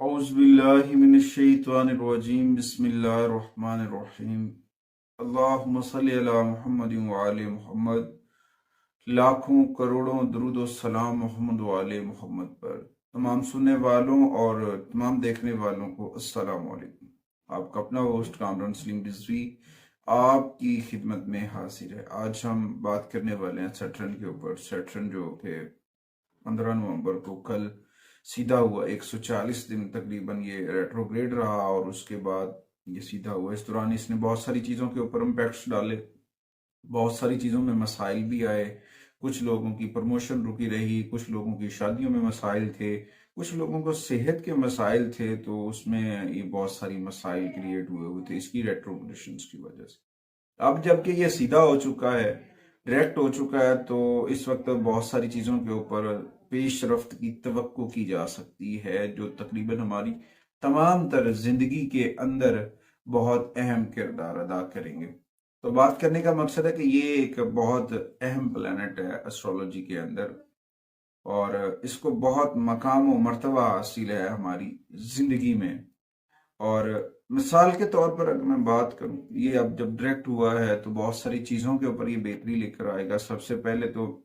औज़ुबिल्लाहिमिनश्शैतानिर्रजीम बिस्मिल्लाहिर्रहमानिर्रहीम अल्लाहुम्मा सल्लि अला मुहम्मदिन व आले मुहम्मद। लाखों करोड़ों दुरूद और सलाम मोहम्मद व आले मोहम्मद पर। तमाम सुनने वालों और तमाम देखने वालों को अस्सलाम वालेकुम। आपका अपना होस्ट कामरान सलीम रिजवी आपकी खिदमत में हाजिर है। आज हम बात करने वाले हैं सैटर्न के ऊपर। सैटर्न जो कि 15 नवंबर को कल सीधा हुआ, 140 दिन तकरीबन ये रेट्रोग्रेड रहा और उसके बाद ये सीधा हुआ। इस दौरान इसने बहुत सारी चीज़ों के ऊपर इम्पैक्ट्स डाले, बहुत सारी चीज़ों में मसाइल भी आए। कुछ लोगों की प्रमोशन रुकी रही, कुछ लोगों की शादियों में मसाइल थे, कुछ लोगों को सेहत के मसाइल थे। तो उसमें ये बहुत सारी मसाइल क्रिएट हुए थे इसकी रेट्रोग्रेशंस की वजह से। अब जबकि ये सीधा हो चुका है, डायरेक्ट हो चुका है, तो इस वक्त बहुत सारी चीज़ों के ऊपर पेश रफ्त की तवक्को की जा सकती है जो तकरीबन हमारी तमाम तर जिंदगी के अंदर बहुत अहम किरदार अदा करेंगे। तो बात करने का मकसद है कि ये एक बहुत अहम प्लेनेट है एस्ट्रोलॉजी के अंदर और इसको बहुत मकाम व मर्तबा हासिल है हमारी जिंदगी में। और मिसाल के तौर पर अगर मैं बात करूं, ये अब जब डायरेक्ट हुआ है तो बहुत सारी चीज़ों के ऊपर ये बेहतरी लेकर आएगा। सबसे पहले तो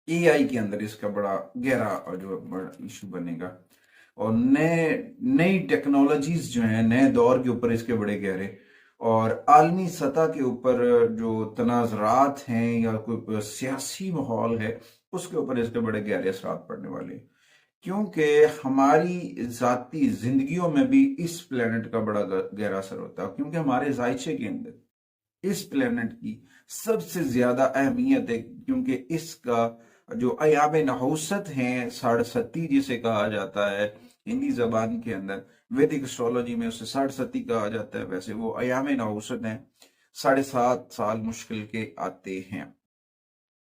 एआई के अंदर इसका बड़ा गहरा और जो बड़ा इशू बनेगा और नए नई टेक्नोलॉजीज जो हैं नए दौर के ऊपर इसके बड़े गहरे और आलमी सतह के ऊपर जो तनाजरात हैं या कोई सियासी माहौल है उसके ऊपर इसके बड़े गहरे असरात पड़ने वाले हैं। क्योंकि हमारी जाती जिंदगियों में भी इस प्लेनेट का बड़ा गहरा असर होता है, क्योंकि हमारे जायचे के अंदर इस प्लेनेट की सबसे ज्यादा अहमियत है। क्योंकि इसका जो अयाम नहूसत हैं, साढ़सती जिसे कहा जाता है हिंदी जबान के अंदर, वैदिक एस्ट्रोलॉजी में उसे साढ़सती कहा जाता है, वैसे वो अयाम नहूसत हैं। 7.5 साल मुश्किल के आते हैं।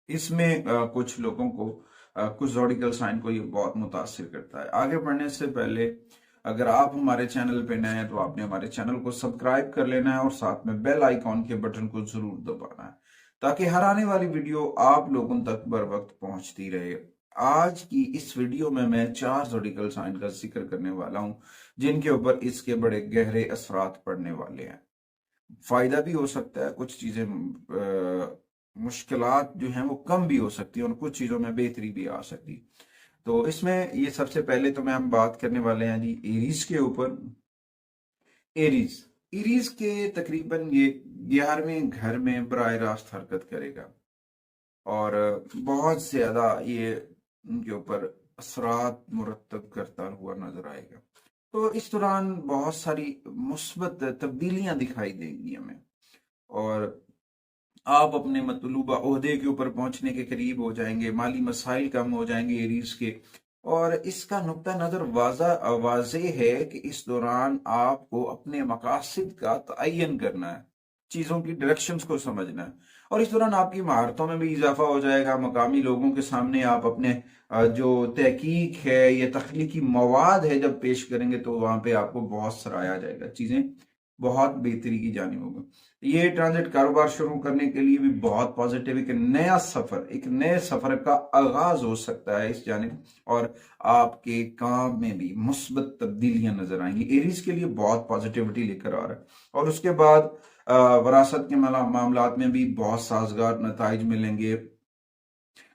इसमें कुछ लोगों को कुछ जॉडिकल साइन को ये बहुत मुतासिर करता है। आगे बढ़ने से पहले अगर आप हमारे चैनल पे नए हैं तो आपने हमारे चैनल को सब्सक्राइब कर लेना है और साथ में बेल आइकॉन के बटन को जरूर दबाना है ताकि हर आने वाली वीडियो आप लोगों तक बर वक्त पहुंचती रहे। आज की इस वीडियो में मैं 4 जॉडिकल साइन का जिक्र करने वाला हूं जिनके ऊपर इसके बड़े गहरे असरात पड़ने वाले हैं। फायदा भी हो सकता है, कुछ चीजें मुश्किलात जो हैं वो कम भी हो सकती है और कुछ चीजों में बेहतरी भी आ सकती। तो इसमें ये सबसे पहले तो मैं हम बात करने वाले हैं जी एरीज के ऊपर। एरीज एरीज के तकरीबन ये 11वें घर में बराह रास्त हरकत करेगा और बहुत ज्यादा ये उनके ऊपर असरात मुरतब करता हुआ नजर आएगा। तो इस दौरान बहुत सारी मुस्बत तब्दीलियां दिखाई देंगी हमें और आप अपने मतलूबा ओहदे के ऊपर पहुंचने के करीब हो जाएंगे, माली मसाइल कम हो जाएंगे एरीज के। और इसका नुक्ता नजर वाजे है कि इस दौरान आपको अपने मकासद का तयन करना है, चीजों की डायरेक्शंस को समझना है और इस दौरान आपकी महारतों में भी इजाफा हो जाएगा। मकामी लोगों के सामने आप अपने जो तहकीक है या तख्लीकी मवाद है जब पेश करेंगे तो वहां पे आपको बहुत सराहा जाएगा, चीजें बहुत बेहतरी की जानी होगी। ये ट्रांजिट कारोबार शुरू करने के लिए भी बहुत पॉजिटिव, एक नया सफर, एक नए सफर का आगाज हो सकता है इस जानिब और आपके काम में भी मुस्बत तब्दीलियां नजर आएंगी। एरीज के लिए बहुत पॉजिटिविटी लेकर आ रहा है और उसके बाद वरासत के मामलात में भी बहुत साजगार नताइज मिलेंगे।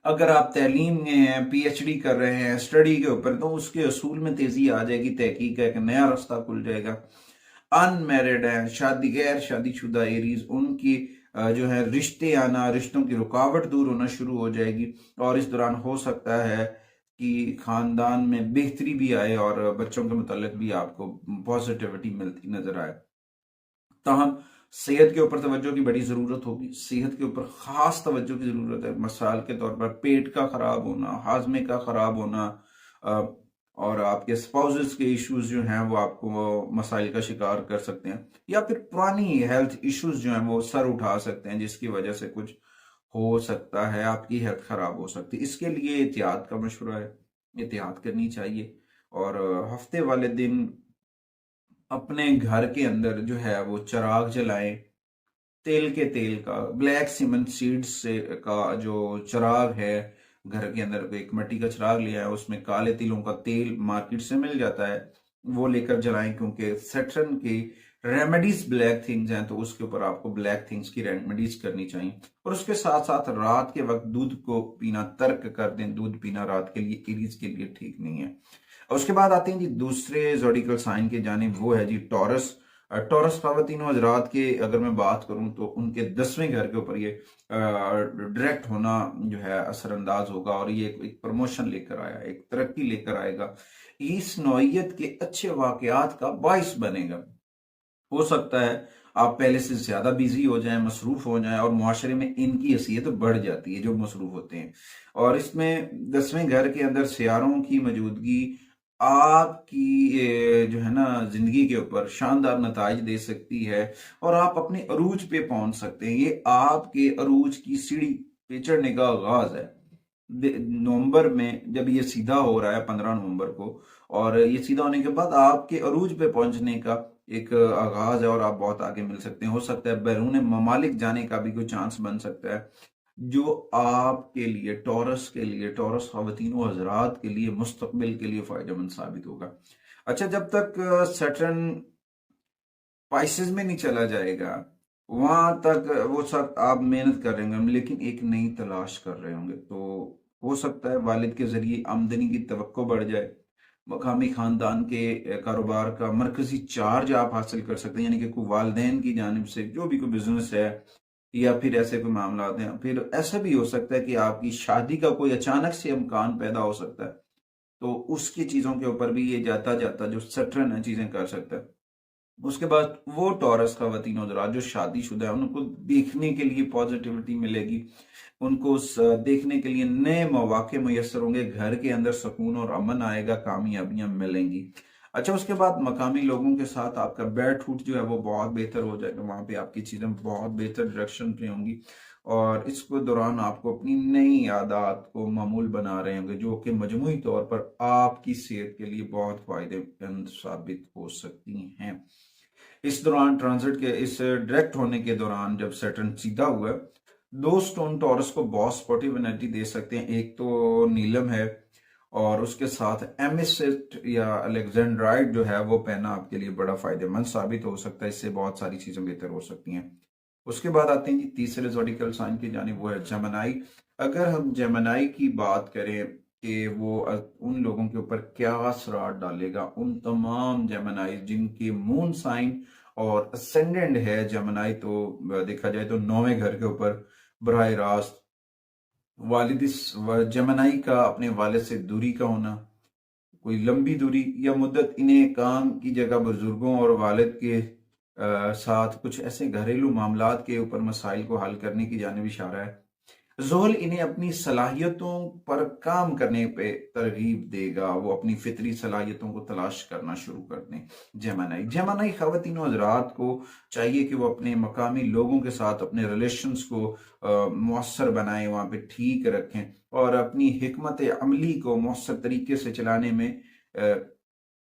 अगर आप तैलीम में हैं, पीएचडी कर रहे हैं स्टडी के ऊपर, तो उसके असूल में तेजी आ जाएगी, तहकीक का एक नया रास्ता खुल जाएगा। अनमैरिड हैं, शादी गैर शादीशुदा एरीज, उनकी जो है रिश्ते आना, रिश्तों की रुकावट दूर होना शुरू हो जाएगी और इस दौरान हो सकता है कि खानदान में बेहतरी भी आए और बच्चों के मुतालिक भी आपको पॉजिटिविटी मिलती नजर आए। ताहम सेहत के ऊपर तवज्जो की बड़ी ज़रूरत होगी, सेहत के ऊपर ख़ास तवज्जो की ज़रूरत है। मिसाल के तौर पर पेट का ख़राब होना, हाजमे का ख़राब होना और आपके स्पाउसेस के इश्यूज जो हैं वो आपको मसाइल का शिकार कर सकते हैं या फिर पुरानी हेल्थ इश्यूज जो हैं वो सर उठा सकते हैं जिसकी वजह से कुछ हो सकता है, आपकी हेल्थ ख़राब हो सकती है। इसके लिए एहतियात का मशवरा है, एहतियात करनी चाहिए और हफ्ते वाले दिन अपने घर के अंदर जो है वो चिराग जलाएं, तेल का ब्लैक सीमेंट सीड्स से का जो चिराग है घर के अंदर एक मिट्टी का चिराग लिया है, उसमें काले तिलों का तेल मार्केट से मिल जाता है, वो लेकर जलाएं, क्योंकि सैटर्न की रेमेडीज ब्लैक थिंग्स हैं, तो उसके ऊपर आपको ब्लैक थिंग्स की रेमेडीज करनी चाहिए। और उसके साथ साथ रात के वक्त दूध को पीना तर्क कर दें, दूध पीना रात के लिए एरीज के लिए ठीक नहीं है। और उसके बाद आते हैं जी दूसरे जोडिकल साइन की जानिब, वो है जी टॉरस। टॉरस खावतीन हजरात के अगर मैं बात करूं तो उनके 10वें घर के ऊपर ये डायरेक्ट होना जो है असरअंदाज होगा, और ये एक प्रमोशन लेकर आया, एक तरक्की लेकर आएगा, इस नौइयत के अच्छे वाकयात का बाइस बनेगा। हो सकता है आप पहले से ज्यादा बिजी हो जाएं, मसरूफ हो जाएं, और मुआशरे में इनकी हैसियत बढ़ जाती है जो मसरूफ होते हैं। और इसमें 10वें घर के अंदर सियारों की मौजूदगी आपकी जो है ना जिंदगी के ऊपर शानदार नताइज दे सकती है, और आप अपने अरूज पे पहुंच सकते हैं। ये आपके अरूज की सीढ़ी पे चढ़ने का आगाज है। नवंबर में जब ये सीधा हो रहा है 15 नवंबर को, और ये सीधा होने के बाद आपके अरूज पे पहुंचने का एक आगाज है, और आप बहुत आगे मिल सकते हैं। हो सकता है बैरून ममालिक जाने का भी कोई चांस बन सकता है, जो आपके लिए टॉरस के लिए, टॉरस ख़वातीन हजरात के लिए मुस्तकबिल के लिए फायदेमंद साबित होगा। अच्छा, जब तक सैटर्न स्पाइसेस में नहीं चला जाएगा, वहां तक वो सब आप मेहनत कर रहे होंगे, लेकिन एक नई तलाश कर रहे होंगे, तो हो सकता है वालिद के जरिए आमदनी की तवक्को बढ़ जाए, मकामी खानदान के कारोबार का मरकजी चार्ज आप हासिल कर सकते हैं, यानी कि कोई वालदेन की जानिब से जो भी कोई बिजनेस है या फिर ऐसे कोई मामला हैं। फिर ऐसा भी हो सकता है कि आपकी शादी का कोई अचानक से इम्कान पैदा हो सकता है, तो उसकी चीजों के ऊपर भी ये जाता जाता जो सटरन है चीजें कर सकता है। उसके बाद वो टॉरस खवातीन हजरात जो शादीशुदा है, उनको देखने के लिए पॉजिटिविटी मिलेगी, उनको देखने के लिए नए मौके मैसर होंगे, घर के अंदर सुकून और अमन आएगा, कामयाबियां मिलेंगी। अच्छा, उसके बाद मकामी लोगों के साथ आपका बैठ उठ जो है वो बहुत बेहतर हो जाएगा, वहां पे आपकी चीजें बहुत बेहतर डायरेक्शन पे होंगी, और इसको दौरान आपको अपनी नई आदत को मामूल बना रहे होंगे, जो कि मजमूई तौर पर आपकी सेहत के लिए बहुत फायदेमंद साबित हो सकती हैं। इस दौरान ट्रांजिट के इस डायरेक्ट होने के दौरान जब सैटर्न सीधा हुआ, दो स्टोन टॉरस को बहुत स्पोर्टिव एनर्जी दे सकते हैं। एक तो नीलम है, और उसके साथ एमिसेट या अलेक्जेंड्राइड जो है वो पहना आपके लिए बड़ा फायदेमंद साबित हो सकता है, इससे बहुत सारी चीजें बेहतर हो सकती हैं। उसके बाद आते हैं जी तीसरे ज़ोडिकल साइन की जानिब, वो है जेमिनी। अगर हम जेमिनी की बात करें कि वो उन लोगों के ऊपर क्या असरार डालेगा, उन तमाम जेमिनी जिनके मून साइन और असेंडेंट है जेमिनी, तो देखा जाए तो 9वें घर के ऊपर बराह रास्त वालिद जेमिनी का अपने वालिद से दूरी का होना, कोई लंबी दूरी या मुद्दत, इन्हें काम की जगह बुजुर्गों और वालिद के साथ कुछ ऐसे घरेलू मामलात के ऊपर मसाइल को हल करने की जानिब इशारा है। जोहल इन्हें अपनी सलाहियतों पर काम करने पे तरगीब देगा, वो अपनी फितरी सलाहियतों को तलाश करना शुरू कर दें। जेमिनी खवातीन हजरात को चाहिए कि वो अपने मकामी लोगों के साथ अपने रिलेशंस को मौसर बनाएं, वहां पे ठीक रखें, और अपनी हिकमत अमली को मौसर तरीके से चलाने में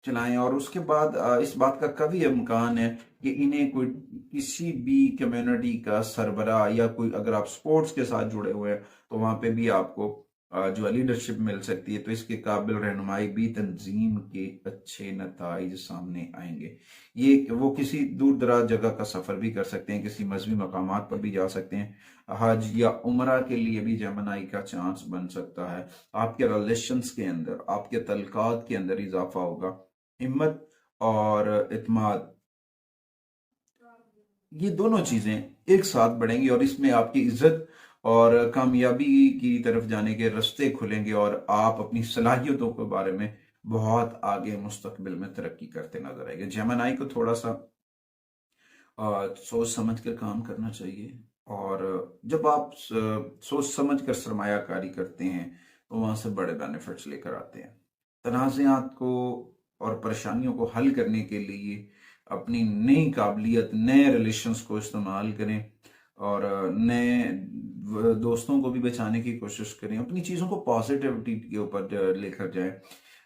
चलाएं। और उसके बाद इस बात का कभी इम्कान है कि इन्हें कोई किसी भी कम्युनिटी का सरबराह, या कोई अगर आप स्पोर्ट्स के साथ जुड़े हुए हैं तो वहां पे भी आपको जो लीडरशिप मिल सकती है, तो इसके काबिल रहनुमाई भी तंजीम के अच्छे नताइज सामने आएंगे। ये वो किसी दूर दराज जगह का सफर भी कर सकते हैं, किसी मजहबी मकामात पर भी जा सकते हैं, हज या उमरा के लिए भी जेमिनी का चांस बन सकता है। आपके रिलेशंस के अंदर, आपके तल्कात के अंदर इजाफा होगा, हिम्मत और इत्माद, ये दोनों चीजें एक साथ बढ़ेंगी, और इसमें आपकी इज्जत और कामयाबी की तरफ जाने के रास्ते खुलेंगे, और आप अपनी सलाहियतों के बारे में बहुत आगे मुस्तकबिल में तरक्की करते नजर आएंगे। जेमिनी को थोड़ा सा सोच समझ कर काम करना चाहिए, और जब आप सोच समझ कर सरमायाकारी करते हैं तो वहां से बड़े बेनिफिट्स लेकर आते हैं। तनाज़ात को और परेशानियों को हल करने के लिए अपनी नई काबिलियत, नए रिलेशंस को इस्तेमाल करें, और नए दोस्तों को भी बचाने की कोशिश करें, अपनी चीज़ों को पॉजिटिविटी के ऊपर लेकर जाएं।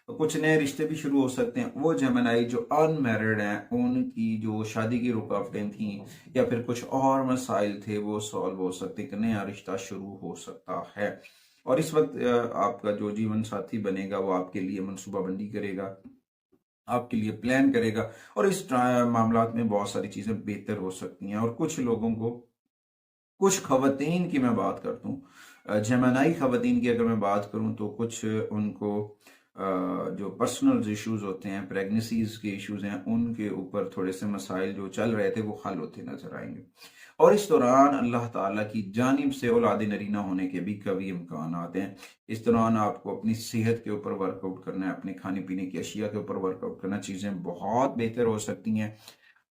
कुछ नए रिश्ते भी शुरू हो सकते हैं। वो जेमिनी जो अनमैरिड हैं, उनकी जो शादी की रुकावटें थी या फिर कुछ और मसाइल थे, वो सॉल्व हो सकते हैं, नया रिश्ता शुरू हो सकता है। और इस वक्त आपका जो जीवन साथी बनेगा वो आपके लिए मनसूबाबंदी करेगा, आपके लिए प्लान करेगा, और इस मामलात में बहुत सारी चीज़ें बेहतर हो सकती हैं। और कुछ लोगों को, कुछ खवातीन की मैं बात करता हूँ, जमनाई खवातीन की अगर मैं बात करूँ तो कुछ उनको जो पर्सनल इश्यूज होते हैं, प्रेगनेंसीज के इश्यूज हैं, उनके ऊपर थोड़े से मसाइल जो चल रहे थे वो हल होते नजर आएंगे। और इस दौरान अल्लाह ताला की जानिब से औलाद नरीना होने के भी कभी इम्कान आते हैं। इस दौरान आपको अपनी सेहत के ऊपर वर्कआउट करना है, अपने खाने पीने की अशिया के ऊपर वर्कआउट करना, चीज़ें बहुत बेहतर हो सकती हैं।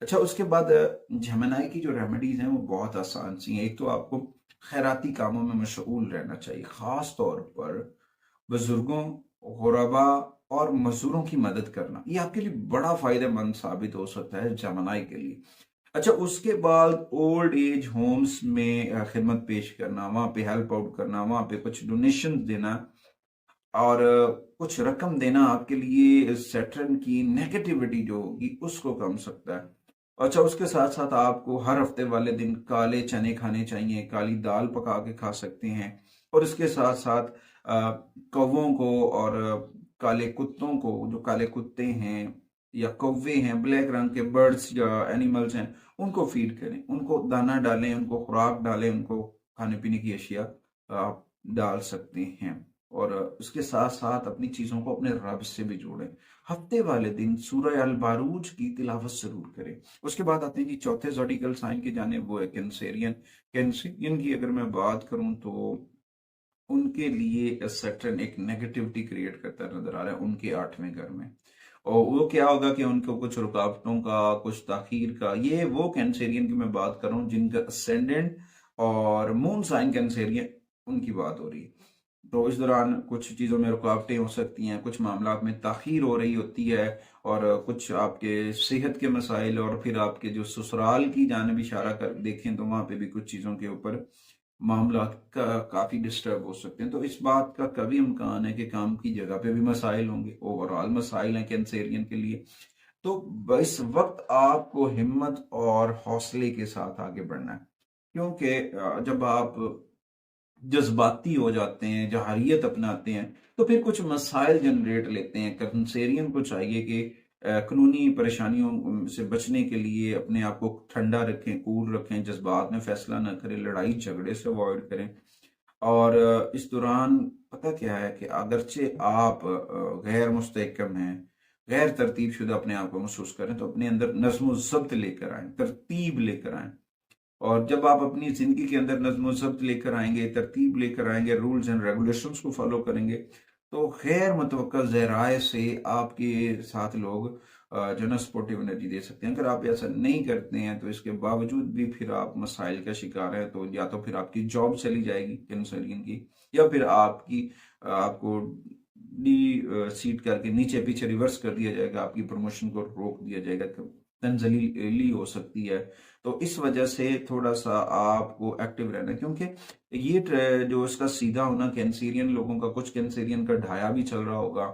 अच्छा, उसके बाद झमनाई की जो रेमेडीज हैं वो बहुत आसान सी हैं। एक तो आपको खैराती कामों में मशगूल रहना चाहिए, खास तौर पर बुजुर्गों, गुरबा और मजदूरों की मदद करना। ये आपके लिए बड़ा फायदेमंद साबित हो सकता है झमनाई के लिए। अच्छा, उसके बाद ओल्ड एज होम्स में खिदमत पेश करना, वहां पे हेल्प आउट करना, वहां पे कुछ डोनेशन देना और कुछ रकम देना आपके लिए सैटर्न की नेगेटिविटी जो होगी उसको कम सकता है। अच्छा, उसके साथ साथ आपको हर हफ्ते वाले दिन काले चने खाने चाहिए, काली दाल पका के खा सकते हैं। और इसके साथ साथ कौवों को और काले कुत्तों को, जो काले कुत्ते हैं या कौवे हैं, ब्लैक रंग के बर्ड्स या एनिमल्स हैं, उनको फीड करें, उनको दाना डालें, उनको खुराक डालें, उनको खाने पीने की अशिया आप डाल सकते हैं। और उसके साथ साथ अपनी चीज़ों को अपने रब से भी जोड़ें। हफ्ते वाले दिन सूरह अल बारूज की तिलावत जरूर करें। उसके बाद आते हैं जी चौथे ज़ोडिकल साइन की जानिब, वो है कैंसेरियन। कैंसेरियन की अगर मैं बात करूं तो उनके लिए सैटर्न एक नेगेटिविटी क्रिएट करता नजर आ रहा है उनके 8वें घर में। और वो क्या होगा कि उनको कुछ रुकावटों का, कुछ ताखीर का, ये वो कैंसेरियन की मैं बात कर रहा हूँ जिनका असेंडेंट और मून साइन कैंसेरियन, उनकी बात हो रही है। तो इस दौरान कुछ चीज़ों में रुकावटें हो सकती हैं, कुछ मामलात में ताखीर हो रही होती है, और कुछ आपके सेहत के मसाइल, और फिर आपके जो ससुराल की जानिब इशारा कर देखें तो वहाँ पे भी कुछ चीज़ों के ऊपर मामला काफ़ी डिस्टर्ब हो सकते हैं। तो इस बात का कभी इम्कान है कि काम की जगह पे भी मसाइल होंगे, ओवरऑल मसाइल हैं कैंसेरियन के लिए। तो इस वक्त आपको हिम्मत और हौसले के साथ आगे बढ़ना है, क्योंकि जब आप जज्बाती हो जाते हैं, जहारियत अपनाते हैं, तो फिर कुछ मसाइल जनरेट लेते हैं। कंसेरियन को चाहिए कि कानूनी परेशानियों से बचने के लिए अपने आप को ठंडा रखें, कूल रखें, जज्बात में फैसला ना करें, लड़ाई झगड़े से अवॉइड करें। और इस दौरान पता क्या है कि अगरचे आप गैर मुस्तहकम हैं, गैर तरतीब शुदा अपने आप को महसूस करें, तो अपने अंदर नज्म ज़ब्त लेकर आए, तरतीब लेकर आए। और जब आप अपनी जिंदगी के अंदर नज्म ज़ब्त लेकर आएंगे, तरतीब लेकर आएंगे, रूल्स एंड रेगुलेशंस को फॉलो करेंगे, तो गैर मुतवक्का ज़राए से आपके साथ लोग जो ना सपोर्टिव एनर्जी दे सकते हैं। अगर आप ऐसा नहीं करते हैं तो इसके बावजूद भी फिर आप मसाइल का शिकार हैं। तो या तो फिर आपकी जॉब चली जाएगी कैंसरियन की, या फिर आपको सीट करके नीचे पीछे रिवर्स कर दिया जाएगा, आपकी प्रमोशन को रोक दिया जाएगा, तंजली हो सकती है। तो इस वजह से थोड़ा सा आपको एक्टिव रहना है, क्योंकि ये जो इसका सीधा होना कैंसेरियन लोगों का, कुछ कैंसेरियन का ढाया भी चल रहा होगा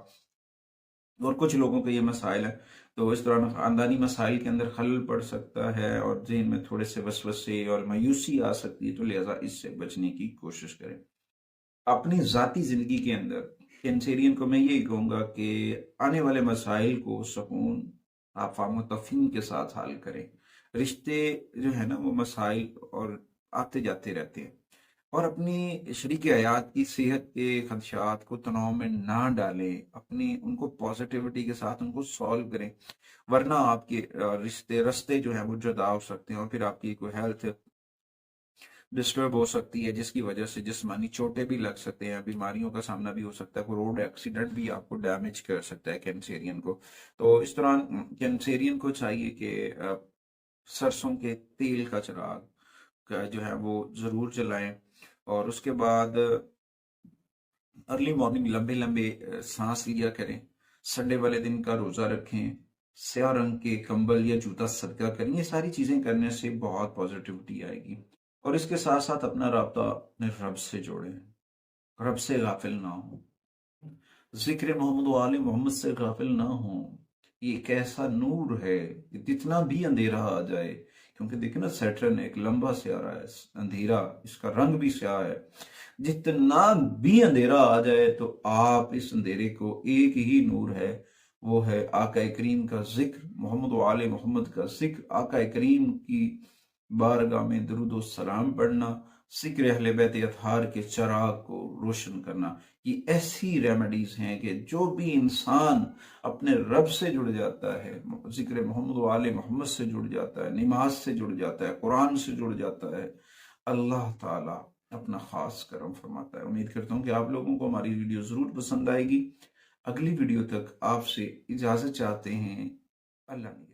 और कुछ लोगों के ये मसाइल है। तो इस दौरान खानदानी मसाइल के अंदर खलल पड़ सकता है और जहन में थोड़े से वसवसे और मायूसी आ सकती है। तो लिहाजा इससे बचने की कोशिश करें। अपनी जाती जिंदगी के अंदर कैंसेरियन को मैं यही कहूंगा कि आने वाले मसाइल को सुकून, आफाम तफहीम के साथ हल करें। रिश्ते जो है ना वो मसाइल और आते जाते रहते हैं, और अपनी शरीक हयात की सेहत के खदशात को तनाव में ना डालें, अपनी उनको पॉजिटिविटी के साथ उनको सॉल्व करें। वरना आपके रिश्ते जो है वो जुदा हो सकते हैं, और फिर आपकी कोई हेल्थ डिस्टर्ब हो सकती है, जिसकी वजह से जिस्मानी चोटें भी लग सकते हैं, बीमारियों का सामना भी हो सकता है, कोई रोड एक्सीडेंट भी आपको डैमेज कर सकता है कैंसेरियन को। तो इस दौरान कैंसेरियन को चाहिए कि सरसों के तेल का चिराग जो है वो जरूर जलाएं। और उसके बाद अर्ली मॉर्निंग लंबे लंबे सांस लिया करें। संडे वाले दिन का रोजा रखें। स्याह रंग के कंबल या जूता सदका करें। ये सारी चीजें करने से बहुत पॉजिटिविटी आएगी। और इसके साथ साथ अपना राब्ता अपने रब से जोड़ें, रब से गाफिल ना हो, जिक्र मोहम्मद वाले मोहम्मद से गाफिल ना हो। ये एक ऐसा नूर है कि जितना भी अंधेरा आ जाए, क्योंकि देखिए ना, सैटर्न एक लंबा सियारा है, अंधेरा, इसका रंग भी स्याह है। जितना भी अंधेरा आ जाए तो आप इस अंधेरे को, एक ही नूर है, वो है आका करीम का जिक्र, मोहम्मद व आले मोहम्मद का जिक्र, आका करीम की बारगाह में दुरूद व सलाम पढ़ना, जिक्र अहले बैत अतहार के चराग को रोशन करना। ये ऐसी रेमेडीज हैं कि जो भी इंसान अपने रब से जुड़ जाता है, जिक्र मोहम्मद व आले मोहम्मद से जुड़ जाता है, नमाज से जुड़ जाता है, कुरान से जुड़ जाता है, अल्लाह ताला अपना खास करम फरमाता है। उम्मीद करता हूँ कि आप लोगों को हमारी वीडियो जरूर पसंद आएगी। अगली वीडियो तक आपसे इजाजत चाहते हैं। अल्लाह।